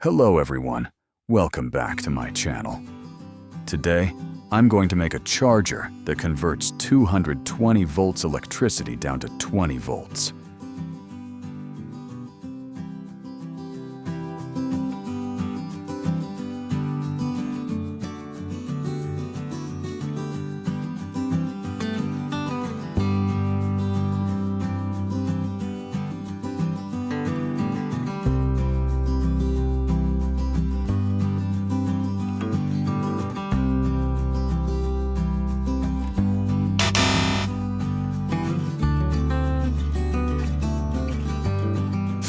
Hello everyone, welcome back to my channel. Today, I'm going to make a charger that converts 220 volts electricity down to 20 volts.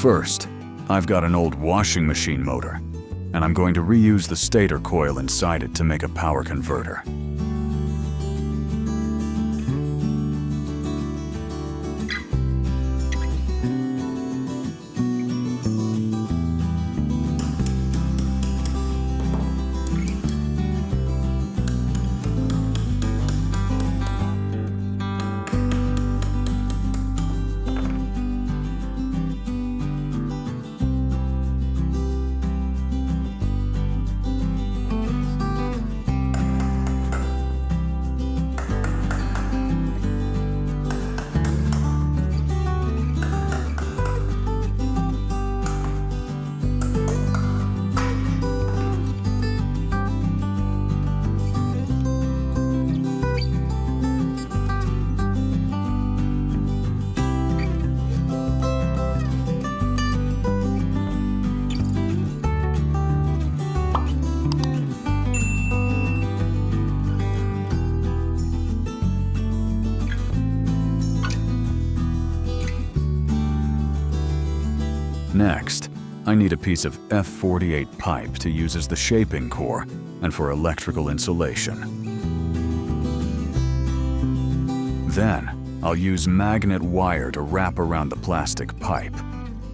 First, I've got an old washing machine motor, and I'm going to reuse the stator coil inside it to make a power converter. Next, I need a piece of F48 pipe to use as the shaping core and for electrical insulation. Then, I'll use magnet wire to wrap around the plastic pipe.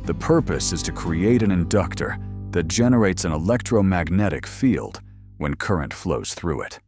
The purpose is to create an inductor that generates an electromagnetic field when current flows through it.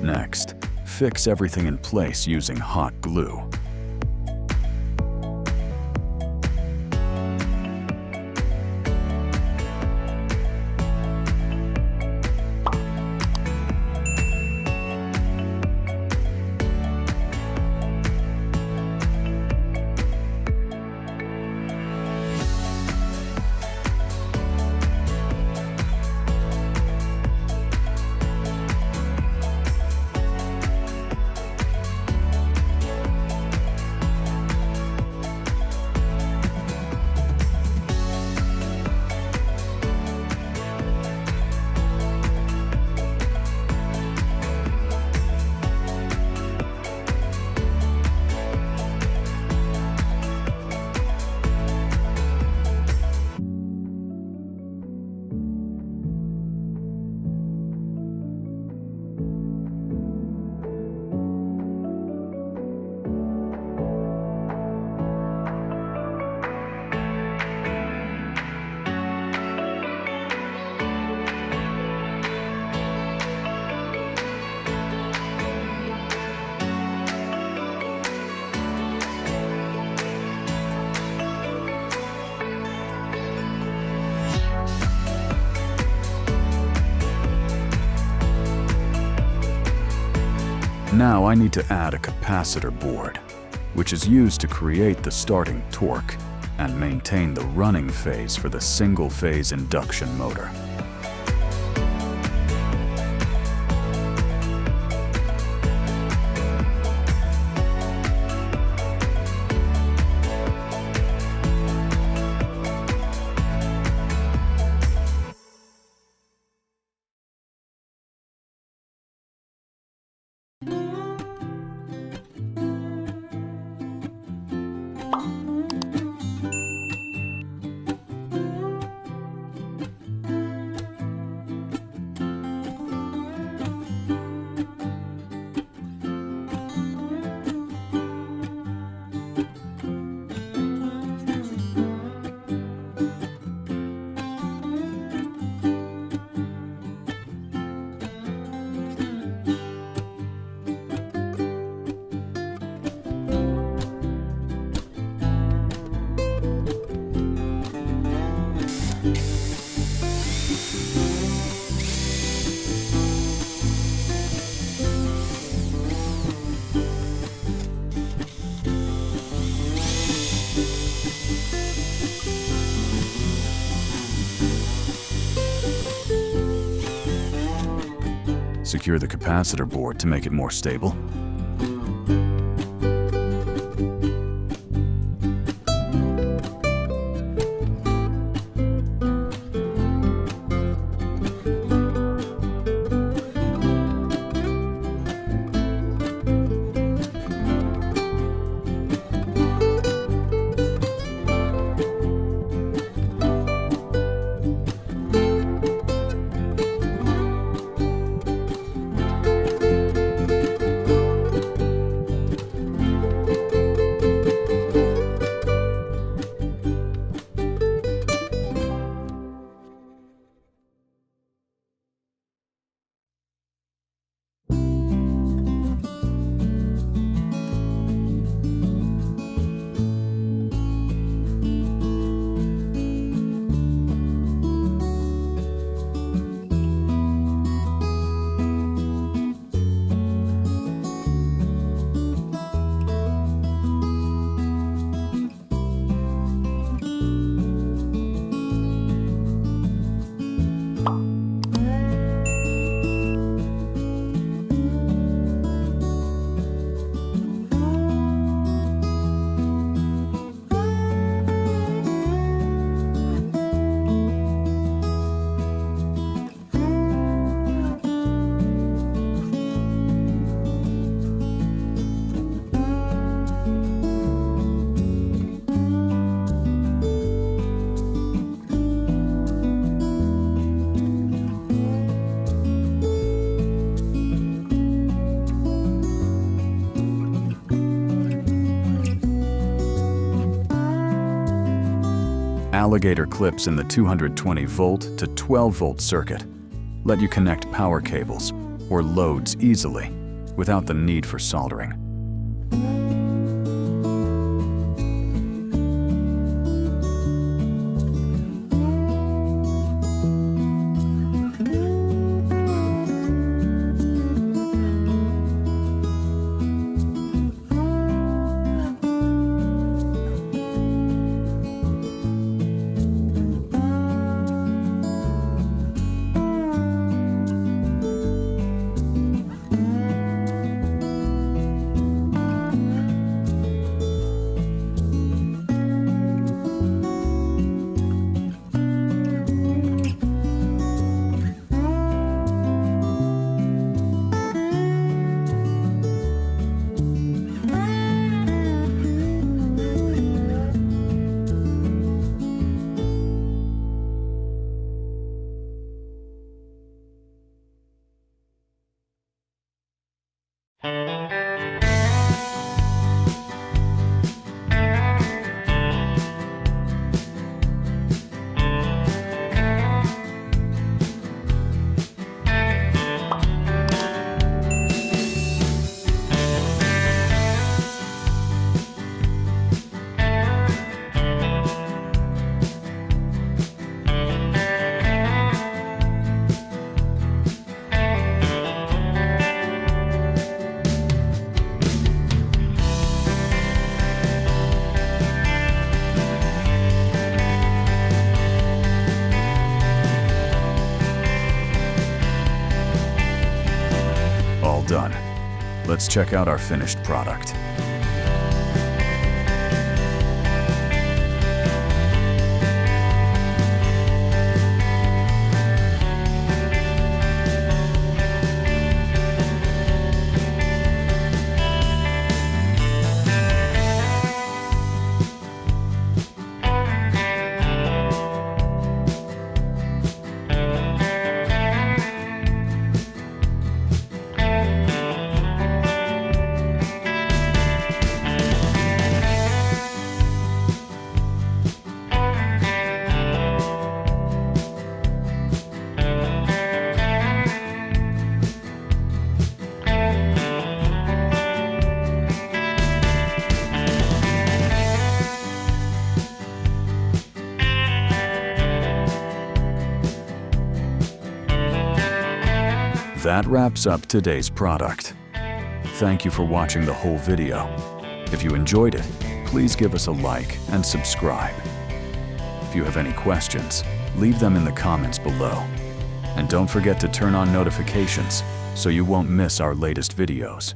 Next, fix everything in place using hot glue. Now I need to add a capacitor board, which is used to create the starting torque and maintain the running phase for the single-phase induction motor. Secure the capacitor board to make it more stable. Alligator clips in the 220 volt to 12 volt circuit let you connect power cables or loads easily without the need for soldering. done. Let's check out our finished product. That wraps up today's product. Thank you for watching the whole video. If you enjoyed it, please give us a like and subscribe. If you have any questions, leave them in the comments below. And don't forget to turn on notifications so you won't miss our latest videos.